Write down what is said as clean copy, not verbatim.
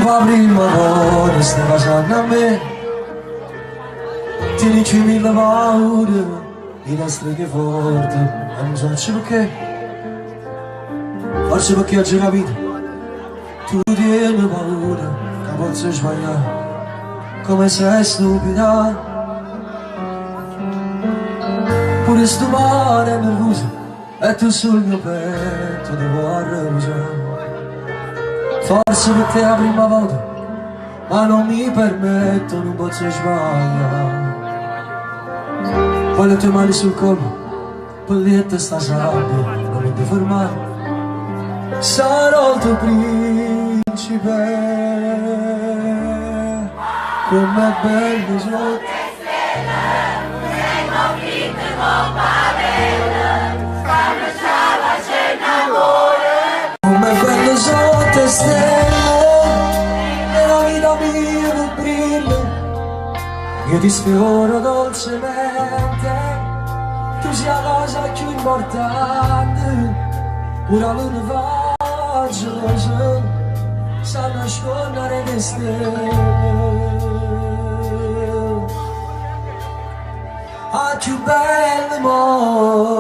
va prima volta stai facendo a me. Tieni 1000 paure, i nostri che forte, e non so perché. Forse perché oggi capito, tu tieni paura, che posso sbagliare, come sei stupida. Pure sto mare è nervoso, e tu sul mio petto devo arrangiare. Forse per te la prima volta, ma non mi permetto, non posso sbagliare. Poi le tue mani sul collo, polliette sta sabbia, non mi devo fermare. Sarò il tuo principe, com'è bello sotto. Com'è bello sotto stelle, e la vita mia non brilla. Io ti sfioro dolcemente, tu sia la cosa più importante. Ora non faccio, sanno nascondere le stelle. Ah, più bello amore.